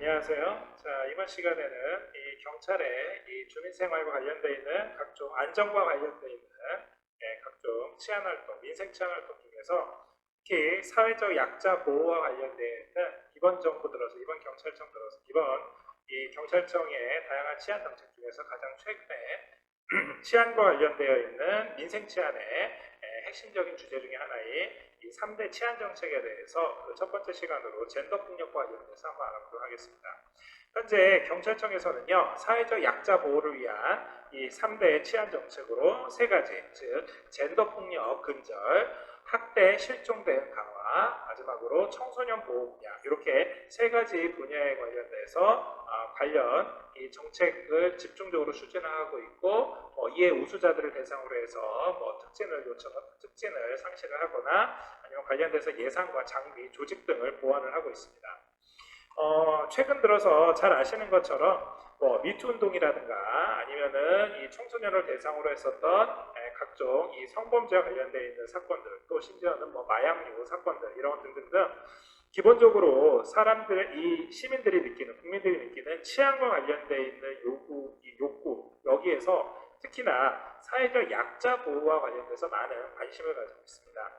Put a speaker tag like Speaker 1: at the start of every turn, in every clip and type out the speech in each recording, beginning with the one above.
Speaker 1: 안녕하세요. 자, 이번 시간에는 이 경찰의 이 주민생활과 관련되어 있는 각종 안전과 관련되어 있는 각종 치안활동, 민생치안활동 중에서 특히 사회적 약자 보호와 관련되어 있는 이번 정부 들어서, 이번 경찰청 들어서, 이번 이 경찰청의 다양한 치안 정책 중에서 가장 최근에 치안과 관련되어 있는 민생치안의 핵심적인 주제 중에 하나인 이 3대 치안 정책에 대해서 그 첫 번째 시간으로 젠더 폭력과 관련해서 한번 알아보도록 하겠습니다. 현재 경찰청에서는요, 사회적 약자 보호를 위한 이 3대 치안 정책으로 세 가지, 즉 젠더 폭력 근절, 학대 실종 대응 강화, 마지막으로 청소년 보호 분야, 이렇게 세 가지 분야에 관련돼서 관련 이 정책을 집중적으로 추진하고 있고, 이에 우수자들을 대상으로 해서 특진을 상실을 하거나 아니면 관련돼서 예산과 장비, 조직 등을 보완을 하고 있습니다. 최근 들어서 잘 아시는 것처럼 미투 운동이라든가 아니면은 이 청소년을 대상으로 했었던 각종 이 성범죄와 관련되어 있는 사건들, 또 심지어는 마약류 사건들 이런 등등등 기본적으로 이 시민들이 느끼는, 국민들이 느끼는 치안과 관련되어 있는 욕구 여기에서 특히나 사회적 약자 보호와 관련돼서 많은 관심을 가지고 있습니다.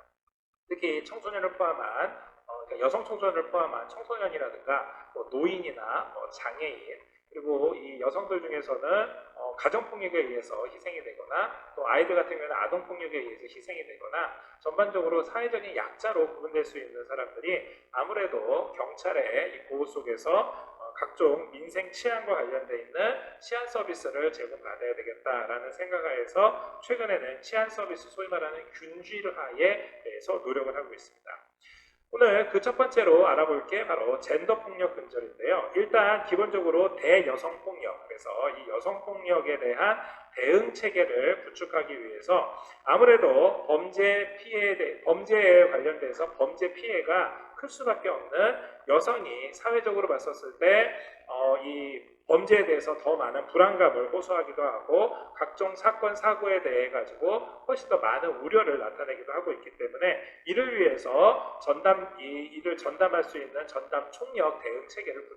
Speaker 1: 특히 청소년을 포함한 그러니까 여성 청소년을 포함한 청소년이라든가 노인이나 장애인, 그리고 이 여성들 중에서는 가정폭력에 의해서 희생이 되거나 또 아이들 같은 경우는 아동폭력에 의해서 희생이 되거나 전반적으로 사회적인 약자로 구분될 수 있는 사람들이 아무래도 경찰의 이 보호 속에서 각종 민생 치안과 관련되어 있는 치안 서비스를 제공받아야 되겠다라는 생각하에서 최근에는 치안 서비스 소위 말하는 균질화에 대해서 노력을 하고 있습니다. 오늘 그 첫 번째로 알아볼 게 바로 젠더 폭력 근절인데요. 일단 기본적으로 대여성 폭력, 그래서 이 여성 폭력에 대한 대응 체계를 구축하기 위해서 아무래도 범죄에 관련돼서 범죄 피해가 클 수밖에 없는 여성이 사회적으로 봤었을 때 이 범죄에 대해서 더 많은 불안감을 호소하기도 하고 각종 사건 사고에 대해 가지고 훨씬 더 많은 우려를 나타내기도 하고 있기 때문에 이를 위해서 이를 전담할 수 있는 전담 총력 대응 체계를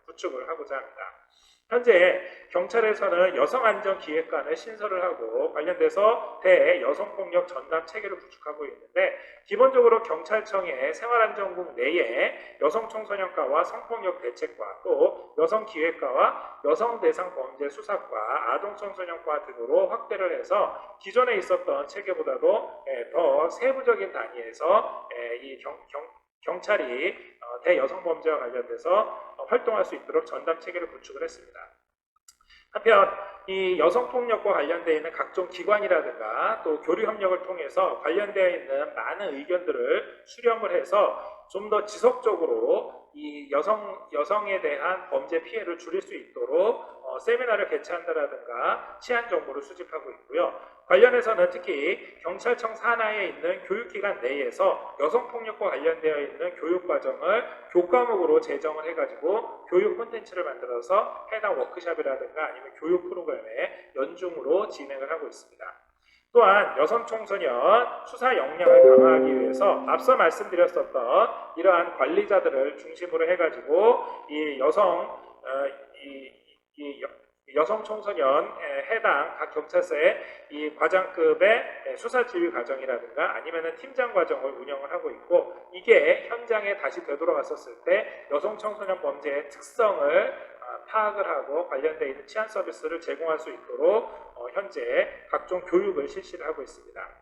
Speaker 1: 구축을 하고자 합니다. 현재 경찰에서는 여성안전기획관을 신설을 하고 관련돼서 대여성폭력 전담 체계를 구축하고 있는데, 기본적으로 경찰청의 생활안전국 내에 여성청소년과와 성폭력 대책과 또 여성기획과와 여성대상범죄수사과, 아동청소년과 등으로 확대를 해서 기존에 있었던 체계보다도 더 세부적인 단위에서 이 경찰이 대여성범죄와 관련돼서 활동할 수 있도록 전담 체계를 구축을 했습니다. 한편 이 여성폭력과 관련되어 있는 각종 기관이라든가 또 교류 협력을 통해서 관련되어 있는 많은 의견들을 수렴을 해서 좀 더 지속적으로 이 여성에 대한 범죄 피해를 줄일 수 있도록 세미나를 개최한다라든가 치안 정보를 수집하고 있고요. 관련해서는 특히 경찰청 산하에 있는 교육기관 내에서 여성폭력과 관련되어 있는 교육과정을 교과목으로 제정을 해가지고 교육 콘텐츠를 만들어서 해당 워크숍이라든가 아니면 교육 프로그램에 연중으로 진행을 하고 있습니다. 또한 여성 청소년 수사 역량을 강화하기 위해서 앞서 말씀드렸었던 이러한 관리자들을 중심으로 해가지고 이 여성 청소년에 해당 각 경찰서의 이 과장급의 수사 지휘 과정이라든가 아니면은 팀장 과정을 운영을 하고 있고, 이게 현장에 다시 되돌아왔었을 때 여성 청소년 범죄의 특성을 파악을 하고 관련되어 있는 치안 서비스를 제공할 수 있도록 현재 각종 교육을 실시를 하고 있습니다.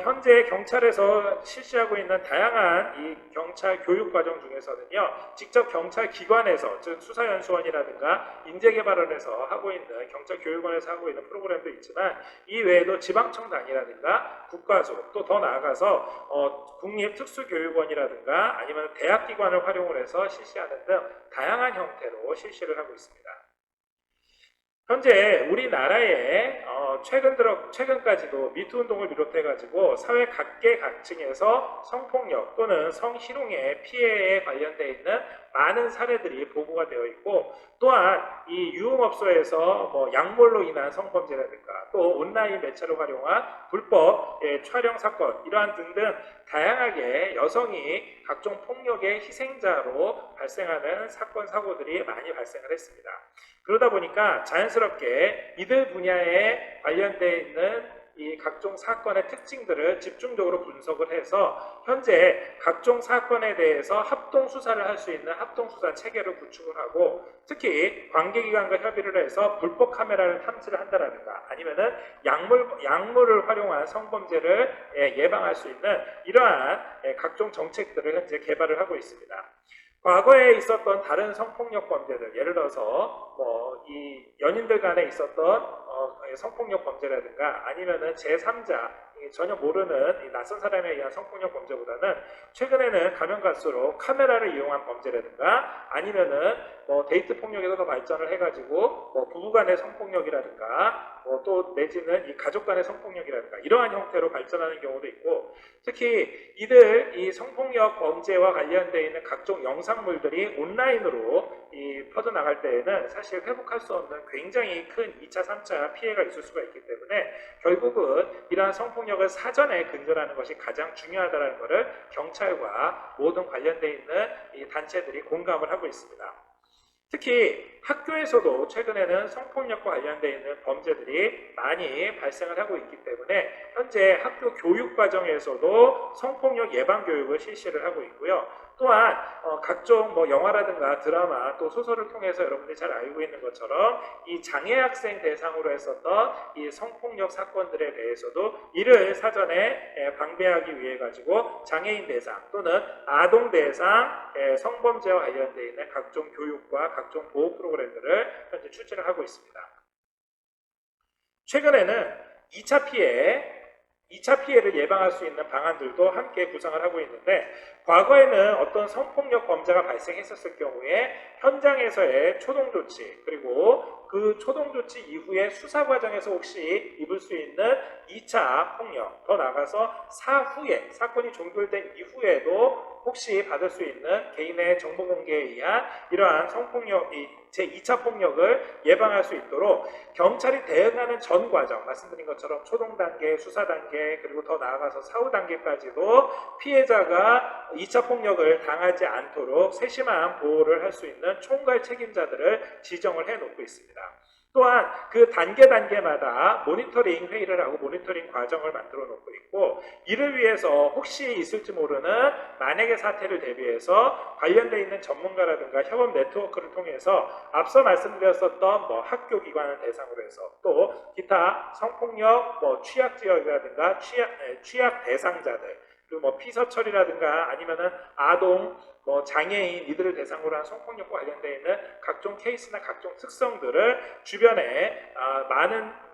Speaker 1: 현재 경찰에서 실시하고 있는 다양한 이 경찰 교육 과정 중에서는요, 직접 경찰 기관에서, 즉 수사연수원이라든가 인재개발원에서 하고 있는, 경찰교육원에서 하고 있는 프로그램도 있지만, 이 외에도 지방청 단위라든가 국가소, 또 더 나아가서 국립특수교육원이라든가 아니면 대학기관을 활용을 해서 실시하는 등 다양한 형태로 실시를 하고 있습니다. 현재 우리나라에 최근까지도 미투 운동을 비롯해가지고 사회 각계각층에서 성폭력 또는 성희롱의 피해에 관련되어 있는 많은 사례들이 보고가 되어 있고, 또한 이 유흥업소에서 약물로 인한 성범죄라든가 또 온라인 매체를 활용한 불법 촬영 사건 이러한 등등 다양하게 여성이 각종 폭력의 희생자로 발생하는 사건 사고들이 많이 발생을 했습니다. 그러다 보니까 자연스럽게 이들 분야에 관련되어 있는 이 각종 사건의 특징들을 집중적으로 분석을 해서 현재 각종 사건에 대해서 합동 수사를 할 수 있는 합동 수사 체계를 구축을 하고, 특히 관계기관과 협의를 해서 불법 카메라를 탐지를 한다라든가 아니면은 약물을 활용한 성범죄를 예방할 수 있는 이러한 각종 정책들을 현재 개발을 하고 있습니다. 과거에 있었던 다른 성폭력 범죄들, 예를 들어서 이 연인들 간에 있었던 성폭력 범죄라든가 아니면은 제3자 전혀 모르는 이 낯선 사람에 의한 성폭력 범죄보다는 최근에는 가면 갈수록 카메라를 이용한 범죄라든가 아니면은 데이트 폭력에서 더 발전을 해가지고 부부간의 성폭력이라든가 또 내지는 이 가족 간의 성폭력이라든가 이러한 형태로 발전하는 경우도 있고, 특히 이 성폭력 범죄와 관련되어 있는 각종 영상물들이 온라인으로 퍼져나갈 때에는 사실 회복할 수 없는 굉장히 큰 2차, 3차 피해가 있을 수가 있기 때문에 결국은 이러한 성폭력을 사전에 근절하는 것이 가장 중요하다는 것을 경찰과 모든 관련되어 있는 이 단체들이 공감을 하고 있습니다. 특히 학교에서도 최근에는 성폭력과 관련되어 있는 범죄들이 많이 발생을 하고 있기 때문에 현재 학교 교육 과정에서도 성폭력 예방 교육을 실시를 하고 있고요. 또한 각종 영화라든가 드라마 또 소설을 통해서 여러분들이 잘 알고 있는 것처럼 이 장애 학생 대상으로 했었던 이 성폭력 사건들에 대해서도 이를 사전에 방배하기 위해 가지고 장애인 대상 또는 아동 대상 성범죄와 관련되어 있는 각종 교육과 각종 보호 프로그램들을 현재 추진을 하고 있습니다. 최근에는 2차 피해를 예방할 수 있는 방안들도 함께 구상을 하고 있는데, 과거에는 어떤 성폭력 범죄가 발생했었을 경우에 현장에서의 초동조치 그리고 그 초동조치 이후에 수사 과정에서 혹시 입을 수 있는 2차 폭력, 더 나아가서 사후에 사건이 종결된 이후에도 혹시 받을 수 있는 개인의 정보 공개에 의한 이러한 성폭력, 제2차 폭력을 예방할 수 있도록 경찰이 대응하는 전 과정, 말씀드린 것처럼 초동 단계, 수사 단계, 그리고 더 나아가서 사후 단계까지도 피해자가 2차 폭력을 당하지 않도록 세심한 보호를 할 수 있는 총괄 책임자들을 지정을 해놓고 있습니다. 또한 그 단계마다 모니터링 회의를 하고 모니터링 과정을 만들어 놓고 있고, 이를 위해서 혹시 있을지 모르는 만약의 사태를 대비해서 관련되어 있는 전문가라든가 협업 네트워크를 통해서 앞서 말씀드렸었던 학교 기관을 대상으로 해서 또 기타 성폭력 취약 지역이라든가 취약 대상자들, 그리고 피서철이라든가 아니면은 아동 장애인 이들을 대상으로 한 성폭력과 관련되어 있는 각종 케이스나 각종 특성들을 주변에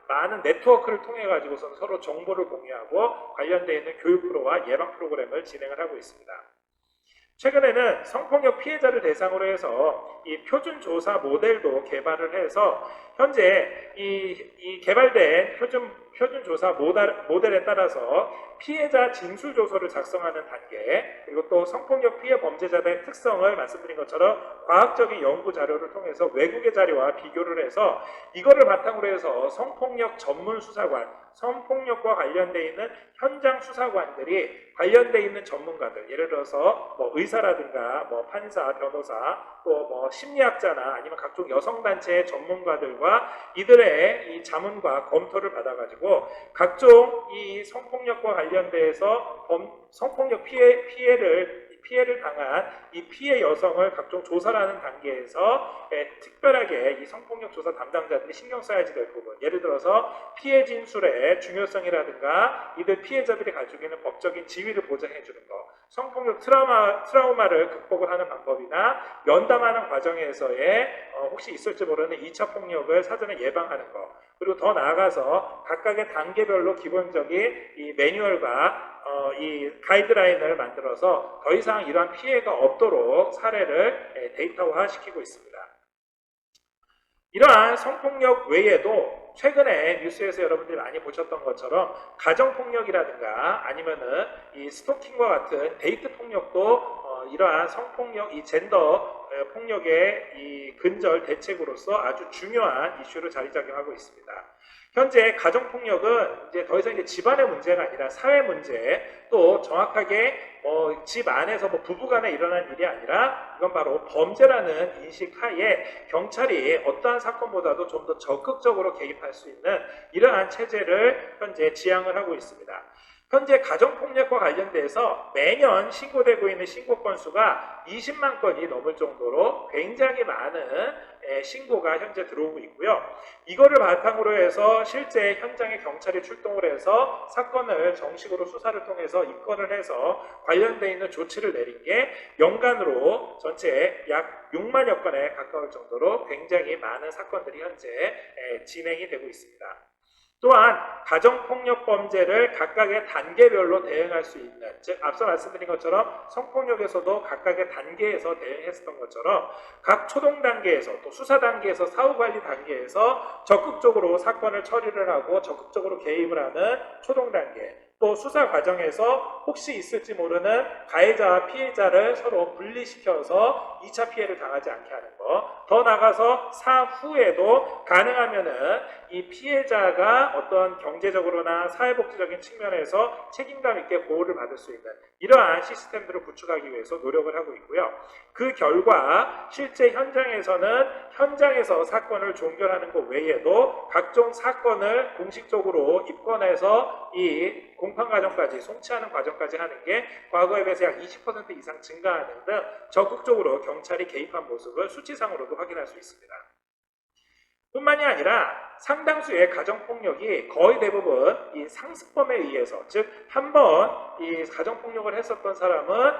Speaker 1: 많은 네트워크를 통해 가지고서 서로 정보를 공유하고 관련되어 있는 교육 프로와 예방 프로그램을 진행을 하고 있습니다. 최근에는 성폭력 피해자를 대상으로 해서 이 표준 조사 모델도 개발을 해서 현재 이 개발된 표준 조사 모델에 따라서 피해자 진술 조서를 작성하는 단계, 그리고 또 성폭력 피해 범죄자들의 특성을 말씀드린 것처럼 과학적인 연구 자료를 통해서 외국의 자료와 비교를 해서 이거를 바탕으로 해서 성폭력 전문 수사관, 성폭력과 관련되어 있는 현장 수사관들이 관련되어 있는 전문가들, 예를 들어서 의사라든가 판사, 변호사, 또 심리학자나 아니면 각종 여성단체의 전문가들과 이들의 이 자문과 검토를 받아가지고 각종 이 성폭력과 관련돼서 성폭력 피해를 당한 이 피해 여성을 각종 조사를 하는 단계에서 특별하게 이 성폭력 조사 담당자들이 신경 써야지 될 부분, 예를 들어서 피해 진술의 중요성이라든가 이들 피해자들이 가지고 있는 법적인 지위를 보장해 주는 것, 성폭력 트라우마를 극복을 하는 방법이나 면담하는 과정에서의 혹시 있을지 모르는 2차 폭력을 사전에 예방하는 것, 그리고 더 나아가서 각각의 단계별로 기본적인 이 매뉴얼과 이 가이드라인을 만들어서 더 이상 이러한 피해가 없도록 사례를 데이터화 시키고 있습니다. 이러한 성폭력 외에도 최근에 뉴스에서 여러분들이 많이 보셨던 것처럼 가정폭력이라든가 아니면은 이 스토킹과 같은 데이트 폭력도 이러한 성폭력, 이 젠더 폭력의 이 근절 대책으로서 아주 중요한 이슈로 자리잡기하고 있습니다. 현재 가정폭력은 이제 더 이상 이제 집안의 문제가 아니라 사회 문제, 또 정확하게 집 안에서 부부간에 일어난 일이 아니라 이건 바로 범죄라는 인식 하에 경찰이 어떠한 사건보다도 좀 더 적극적으로 개입할 수 있는 이러한 체제를 현재 지향을 하고 있습니다. 현재 가정폭력과 관련돼서 매년 신고되고 있는 신고 건수가 20만 건이 넘을 정도로 굉장히 많은 신고가 현재 들어오고 있고요. 이거를 바탕으로 해서 실제 현장에 경찰이 출동을 해서 사건을 정식으로 수사를 통해서 입건을 해서 관련돼 있는 조치를 내린 게 연간으로 전체 약 6만여 건에 가까울 정도로 굉장히 많은 사건들이 현재 진행이 되고 있습니다. 또한 가정폭력 범죄를 각각의 단계별로 대응할 수 있는, 즉 앞서 말씀드린 것처럼 성폭력에서도 각각의 단계에서 대응했었던 것처럼 각 초동 단계에서 또 수사 단계에서 사후관리 단계에서 적극적으로 사건을 처리를 하고 적극적으로 개입을 하는 초동 단계, 또 수사 과정에서 혹시 있을지 모르는 가해자와 피해자를 서로 분리시켜서 2차 피해를 당하지 않게 하는 것, 더 나아가서 사후에도 가능하면은 이 피해자가 어떤 경제적으로나 사회복지적인 측면에서 책임감 있게 보호를 받을 수 있는 이러한 시스템들을 구축하기 위해서 노력을 하고 있고요. 그 결과 실제 현장에서 사건을 종결하는 것 외에도 각종 사건을 공식적으로 입건해서 이 공판 과정까지 송치하는 과정까지 하는 게 과거에 비해서 약 20% 이상 증가하는 등 적극적으로 경찰이 개입한 모습을 수치상으로도 확인할 수 있습니다. 뿐만이 아니라 상당수의 가정폭력이 거의 대부분 이 상습범에 의해서, 즉 한 번 이 가정폭력을 했었던 사람은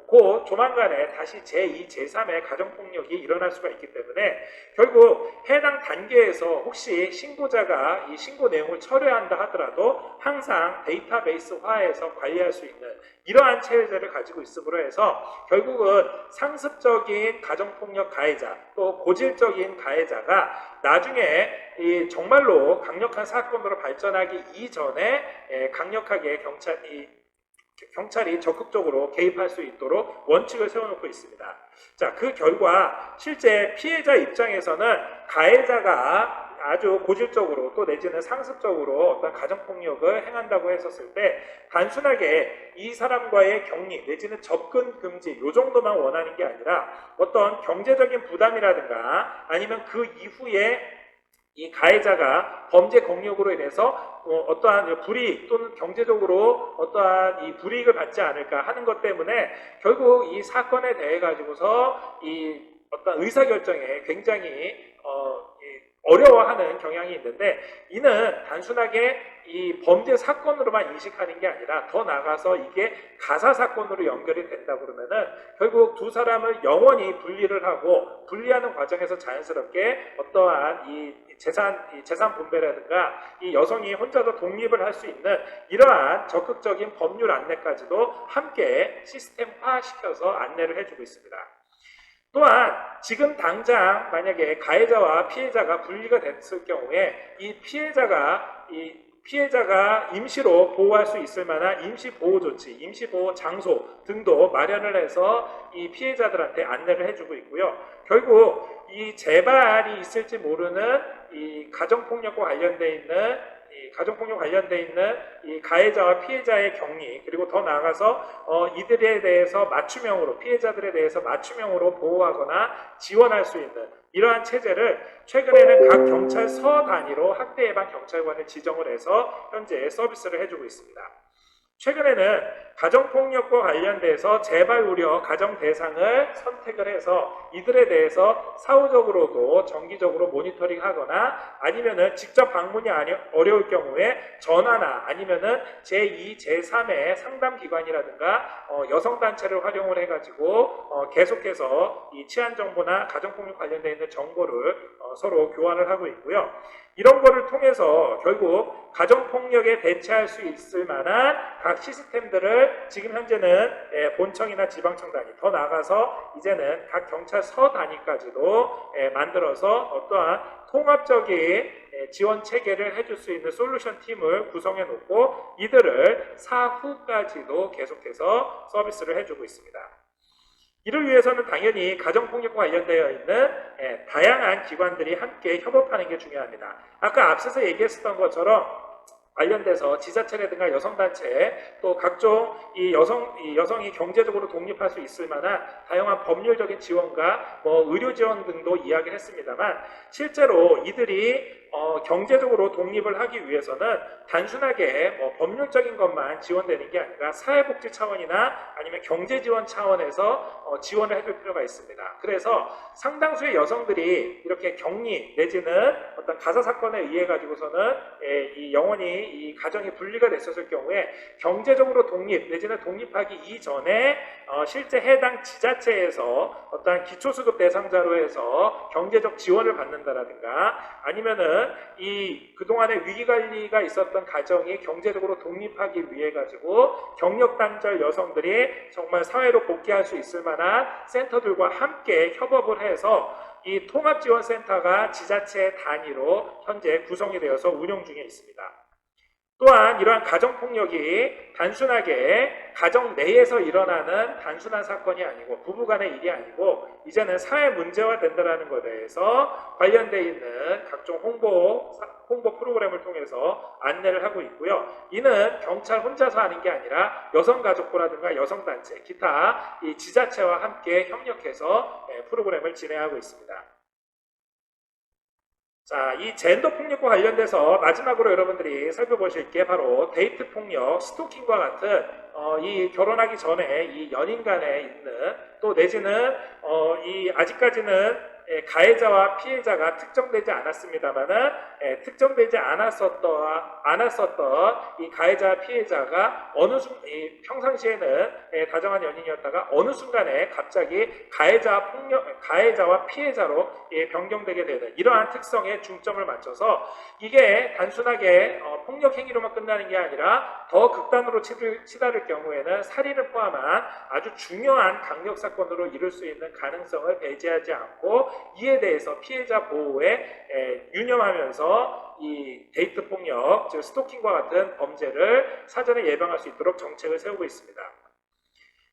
Speaker 1: 곧 조만간에 다시 제2, 제3의 가정폭력이 일어날 수가 있기 때문에 결국 해당 단계에서 혹시 신고자가 이 신고 내용을 철회한다 하더라도 항상 데이터베이스화해서 관리할 수 있는 이러한 체제를 가지고 있음으로 해서 결국은 상습적인 가정폭력 가해자 또 고질적인 가해자가 나중에 정말로 강력한 사건으로 발전하기 이전에 강력하게 경찰이 적극적으로 개입할 수 있도록 원칙을 세워놓고 있습니다. 자, 그 결과 실제 피해자 입장에서는 가해자가 아주 고질적으로 또 내지는 상습적으로 어떤 가정폭력을 행한다고 했었을 때 단순하게 이 사람과의 격리 내지는 접근 금지 요 정도만 원하는 게 아니라 어떤 경제적인 부담이라든가 아니면 그 이후에 이 가해자가 범죄 공력으로 인해서 어떠한 불이익 또는 경제적으로 어떠한 이 불이익을 받지 않을까 하는 것 때문에 결국 이 사건에 대해 가지고서 이 어떤 의사결정에 굉장히 어려워하는 경향이 있는데 이는 단순하게 이 범죄 사건으로만 인식하는 게 아니라 더 나아가서 이게 가사 사건으로 연결이 된다 그러면은 결국 두 사람을 영원히 분리를 하고 분리하는 과정에서 자연스럽게 어떠한 이 재산 분배라든가 이 여성이 혼자서 독립을 할 수 있는 이러한 적극적인 법률 안내까지도 함께 시스템화시켜서 안내를 해주고 있습니다. 또한 지금 당장 만약에 가해자와 피해자가 분리가 됐을 경우에 이 피해자가 임시로 보호할 수 있을 만한 임시보호조치, 임시보호 장소 등도 마련을 해서 이 피해자들한테 안내를 해주고 있고요. 결국 이 재발이 있을지 모르는 이 가정폭력과 관련돼 있는 이 가해자와 피해자의 격리 그리고 더 나아가서 이들에 대해서 맞춤형으로 피해자들에 대해서 맞춤형으로 보호하거나 지원할 수 있는 이러한 체제를 최근에는 각 경찰서 단위로 학대 예방 경찰관을 지정을 해서 현재 서비스를 해주고 있습니다. 최근에는 가정폭력과 관련돼서 재발 우려 가정 대상을 선택을 해서 이들에 대해서 사후적으로도 정기적으로 모니터링하거나 아니면은 직접 방문이 어려울 경우에 전화나 아니면은 제2, 제3의 상담기관이라든가 여성단체를 활용을 해가지고 계속해서 이 치안 정보나 가정폭력 관련되어 있는 정보를 서로 교환을 하고 있고요. 이런 거를 통해서 결국 가정폭력에 대처할 수 있을 만한 각 시스템들을 이거를 지금 현재는 본청이나 지방청 단위, 더 나아가서 이제는 각 경찰서 단위까지도 만들어서 어떠한 통합적인 지원 체계를 해줄 수 있는 솔루션 팀을 구성해 놓고 이들을 사후까지도 계속해서 서비스를 해주고 있습니다. 이를 위해서는 당연히 가정폭력과 관련되어 있는 다양한 기관들이 함께 협업하는 게 중요합니다. 아까 앞서서 얘기했었던 것처럼 관련돼서 지자체라든가 여성단체 또 각종 여성이 경제적으로 독립할 수 있을 만한 다양한 법률적인 지원과 의료 지원 등도 이야기를 했습니다만 실제로 이들이 경제적으로 독립을 하기 위해서는 단순하게 법률적인 것만 지원되는 게 아니라 사회복지 차원이나 아니면 경제 지원 차원에서 지원을 해줄 필요가 있습니다. 그래서 상당수의 여성들이 이렇게 격리 내지는 어떤 가사 사건에 의해 가지고서는 영원히 이 가정이 분리가 됐었을 경우에 경제적으로 독립 내지는 독립하기 이전에 실제 해당 지자체에서 어떤 기초수급 대상자로 해서 경제적 지원을 받는다라든가 아니면은 이 그동안의 위기관리가 있었던 가정이 경제적으로 독립하기 위해 가지고 경력단절 여성들이 정말 사회로 복귀할 수 있을 만한 센터들과 함께 협업을 해서 이 통합지원센터가 지자체 단위로 현재 구성이 되어서 운영 중에 있습니다. 또한 이러한 가정폭력이 단순하게 가정 내에서 일어나는 단순한 사건이 아니고 부부간의 일이 아니고 이제는 사회 문제화 된다는 것에 대해서 관련되어 있는 각종 홍보 프로그램을 통해서 안내를 하고 있고요. 이는 경찰 혼자서 하는 게 아니라 여성가족부라든가 여성단체, 기타 이 지자체와 함께 협력해서 프로그램을 진행하고 있습니다. 자, 이 젠더 폭력과 관련돼서 마지막으로 여러분들이 살펴보실 게 바로 데이트 폭력, 스토킹과 같은 이 결혼하기 전에 이 연인 간에 있는 또 내지는 이 아직까지는 가해자와 피해자가 특정되지 않았습니다만은 특정되지 않았었던 이 가해자와 피해자가 평상시에는 다정한 연인이었다가 어느 순간에 갑자기 가해자와 피해자로 변경되게 되는 이러한 특성에 중점을 맞춰서 이게 단순하게 폭력 행위로만 끝나는 게 아니라 더 극단으로 치달을 경우에는 살인을 포함한 아주 중요한 강력 사건으로 이룰 수 있는 가능성을 배제하지 않고 이에 대해서 피해자 보호에 유념하면서 이 데이트 폭력, 즉 스토킹과 같은 범죄를 사전에 예방할 수 있도록 정책을 세우고 있습니다.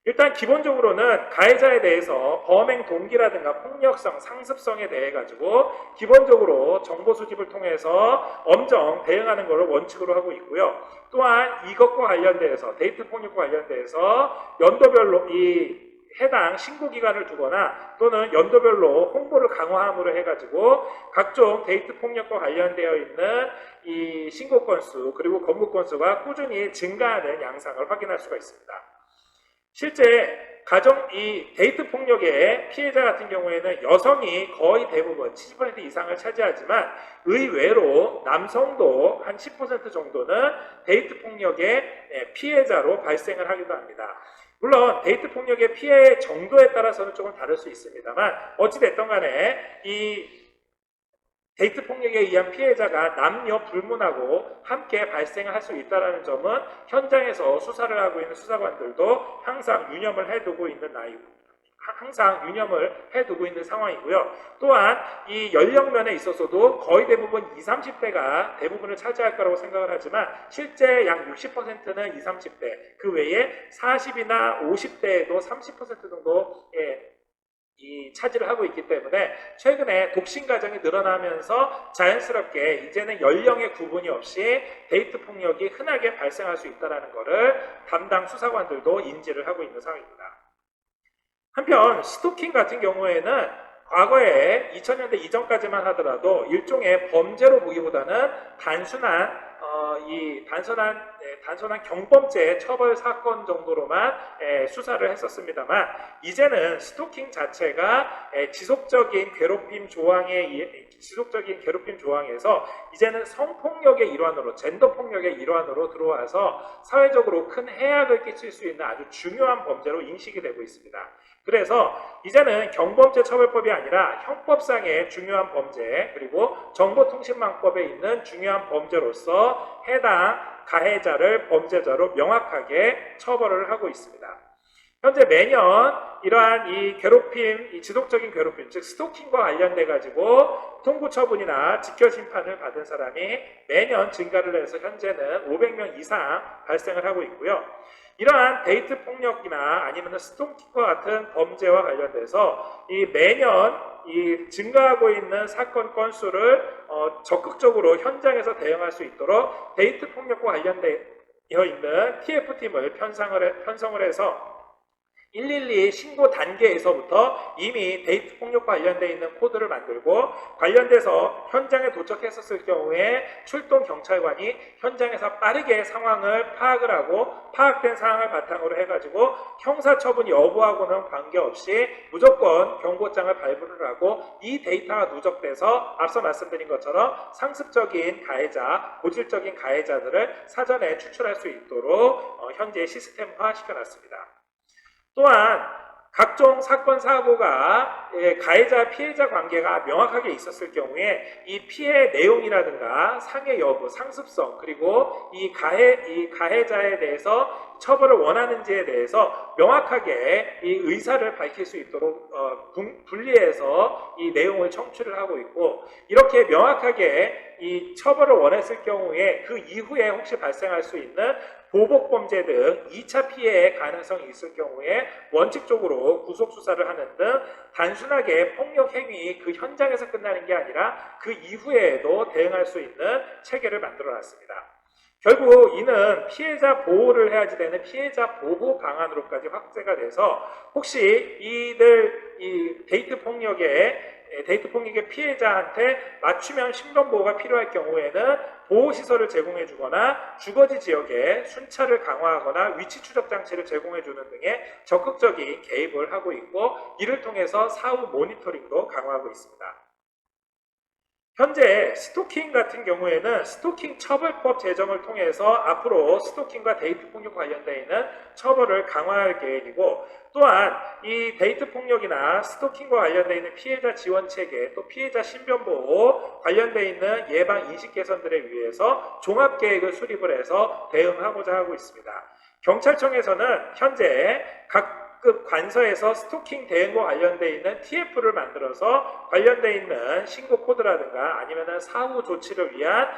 Speaker 1: 일단 기본적으로는 가해자에 대해서 범행 동기라든가 폭력성, 상습성에 대해 가지고 기본적으로 정보 수집을 통해서 엄정 대응하는 것을 원칙으로 하고 있고요. 또한 이것과 관련돼서 데이트 폭력과 관련돼서 연도별로 이 해당 신고기간을 두거나 또는 연도별로 홍보를 강화함으로 해가지고 각종 데이트 폭력과 관련되어 있는 이 신고 건수 그리고 검거 건수가 꾸준히 증가하는 양상을 확인할 수가 있습니다. 실제 이 데이트 폭력의 피해자 같은 경우에는 여성이 거의 대부분 70% 이상을 차지하지만 의외로 남성도 한 10% 정도는 데이트 폭력의 피해자로 발생을 하기도 합니다. 물론 데이트 폭력의 피해 정도에 따라서는 조금 다를 수 있습니다만 어찌됐든 간에 이 데이트 폭력에 의한 피해자가 남녀 불문하고 함께 발생을 할 수 있다는 점은 현장에서 수사를 하고 있는 수사관들도 항상 유념을 해두고 있는 상황이고요. 또한 이 연령면에 있어서도 거의 대부분 20, 30대가 대부분을 차지할 거라고 생각을 하지만 실제 약 60%는 20, 30대 그 외에 40이나 50대에도 30% 정도 이 차지를 하고 있기 때문에 최근에 독신 가정이 늘어나면서 자연스럽게 이제는 연령의 구분이 없이 데이트 폭력이 흔하게 발생할 수 있다는 것을 담당 수사관들도 인지를 하고 있는 상황입니다. 한편 스토킹 같은 경우에는 과거에 2000년대 이전까지만 하더라도 일종의 범죄로 보기보다는 단순한 경범죄 처벌 사건 정도로만 수사를 했었습니다만 이제는 스토킹 자체가 지속적인 괴롭힘 조항에서 이제는 성폭력의 일환으로 젠더 폭력의 일환으로 들어와서 사회적으로 큰 해악을 끼칠 수 있는 아주 중요한 범죄로 인식이 되고 있습니다. 그래서 이제는 경범죄 처벌법이 아니라 형법상의 중요한 범죄 그리고 정보통신망법에 있는 중요한 범죄로서 해당 가해자를 범죄자로 명확하게 처벌을 하고 있습니다. 현재 매년 이러한 이 괴롭힘, 이 지속적인 괴롭힘, 즉 스토킹과 관련돼 가지고 통구 처분이나 직결 심판을 받은 사람이 매년 증가를 해서 현재는 500명 이상 발생을 하고 있고요. 이러한 데이트 폭력이나 아니면 스토킹과 같은 범죄와 관련돼서 이 매년 이 증가하고 있는 사건 건수를 적극적으로 현장에서 대응할 수 있도록 데이트 폭력과 관련되어 있는 TF팀을 편성을 해서 112 신고 단계에서부터 이미 데이트 폭력과 관련되어 있는 코드를 만들고 관련돼서 현장에 도착했었을 경우에 출동 경찰관이 현장에서 빠르게 상황을 파악을 하고 파악된 상황을 바탕으로 해가지고 형사처분 여부하고는 관계없이 무조건 경고장을 발부를 하고 이 데이터가 누적돼서 앞서 말씀드린 것처럼 상습적인 가해자, 고질적인 가해자들을 사전에 추출할 수 있도록 현재 시스템화 시켜놨습니다. 또한 각종 사건 사고가 가해자 피해자 관계가 명확하게 있었을 경우에 이 피해 내용이라든가 상해 여부, 상습성 그리고 이 가해자에 대해서 처벌을 원하는지에 대해서 명확하게 이 의사를 밝힐 수 있도록 분리해서 이 내용을 청취를 하고 있고 이렇게 명확하게 이 처벌을 원했을 경우에 그 이후에 혹시 발생할 수 있는 보복범죄 등 2차 피해의 가능성이 있을 경우에 원칙적으로 구속수사를 하는 등 단순하게 폭력행위 그 현장에서 끝나는 게 아니라 그 이후에도 대응할 수 있는 체계를 만들어놨습니다. 결국 이는 피해자 보호를 해야지 되는 피해자 보호 방안으로까지 확대가 돼서 혹시 이 데이트 폭력의 피해자한테 맞춤형 신변보호가 필요할 경우에는 보호시설을 제공해주거나 주거지 지역에 순찰을 강화하거나 위치 추적 장치를 제공해주는 등의 적극적인 개입을 하고 있고 이를 통해서 사후 모니터링도 강화하고 있습니다. 현재 스토킹 같은 경우에는 스토킹 처벌법 제정을 통해서 앞으로 스토킹과 데이트 폭력 관련되어 있는 처벌을 강화할 계획이고 또한 이 데이트 폭력이나 스토킹과 관련되어 있는 피해자 지원 체계 또 피해자 신변보호 관련되어 있는 예방 인식 개선들에 위해서 종합계획을 수립을 해서 대응하고자 하고 있습니다. 경찰청에서는 현재 각 관서에서 스토킹 대응과 관련되어 있는 TF를 만들어서 관련되어 있는 신고 코드라든가 아니면 사후 조치를 위한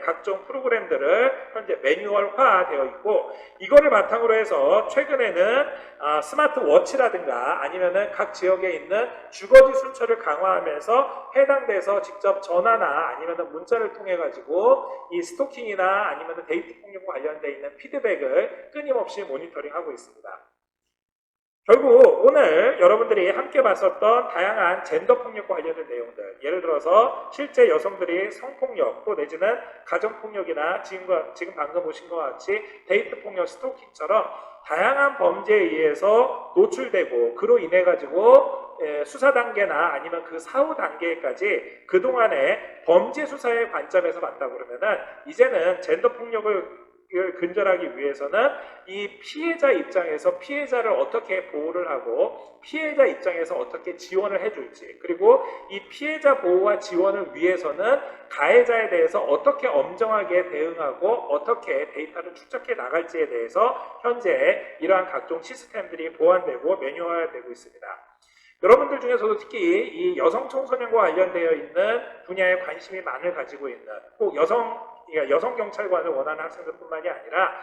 Speaker 1: 각종 프로그램들을 현재 매뉴얼화되어 있고 이거를 바탕으로 해서 최근에는 스마트워치라든가 아니면 각 지역에 있는 주거지 순찰을 강화하면서 해당 데서 직접 전화나 아니면 문자를 통해 가지고 이 스토킹이나 아니면 데이트 폭력과 관련되어 있는 피드백을 끊임없이 모니터링하고 있습니다. 결국 오늘 여러분들이 함께 봤었던 다양한 젠더 폭력과 관련된 내용들 예를 들어서 실제 여성들이 성폭력 또 내지는 가정폭력이나 지금 방금 보신 것 같이 데이트 폭력, 스토킹처럼 다양한 범죄에 의해서 노출되고 그로 인해 가지고 수사 단계나 아니면 그 사후 단계까지 그동안의 범죄 수사의 관점에서 봤다 그러면은 이제는 젠더 폭력을 근절하기 위해서는 이 피해자 입장에서 피해자를 어떻게 보호를 하고 피해자 입장에서 어떻게 지원을 해줄지 그리고 이 피해자 보호와 지원을 위해서는 가해자에 대해서 어떻게 엄정하게 대응하고 어떻게 데이터를 축적해 나갈지에 대해서 현재 이러한 각종 시스템들이 보완되고 매뉴얼화되고 있습니다. 여러분들 중에서도 특히 이 여성 청소년과 관련되어 있는 분야에 관심이 많이 가지고 있는 꼭 여성 경찰관을 원하는 학생들뿐만이 아니라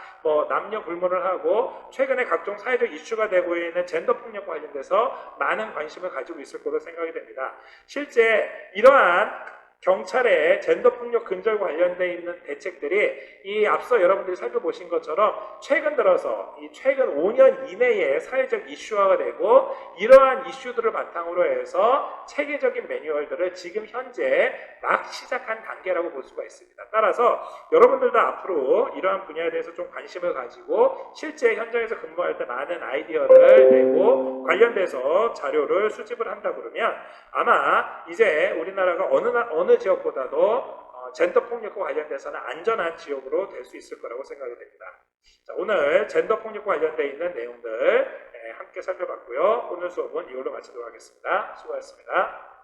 Speaker 1: 남녀 불문을 하고 최근에 각종 사회적 이슈가 되고 있는 젠더 폭력과 관련돼서 많은 관심을 가지고 있을 것으로 생각이 됩니다. 실제 이러한 경찰의 젠더 폭력 근절과 관련되어 있는 대책들이 이 앞서 여러분들이 살펴보신 것처럼 최근 들어서 이 최근 5년 이내에 사회적 이슈화가 되고 이러한 이슈들을 바탕으로 해서 체계적인 매뉴얼들을 지금 현재 막 시작한 단계라고 볼 수가 있습니다. 따라서 여러분들도 앞으로 이러한 분야에 대해서 좀 관심을 가지고 실제 현장에서 근무할 때 많은 아이디어를 내고 관련돼서 자료를 수집을 한다 그러면 아마 이제 우리나라가 어느 지역보다도 젠더 폭력과 관련돼서는 안전한 지역으로 될 수 있을 거라고 생각이 됩니다. 자, 오늘 젠더 폭력과 관련되어 있는 내용들 함께 살펴봤고요. 오늘 수업은 이걸로 마치도록 하겠습니다. 수고하셨습니다.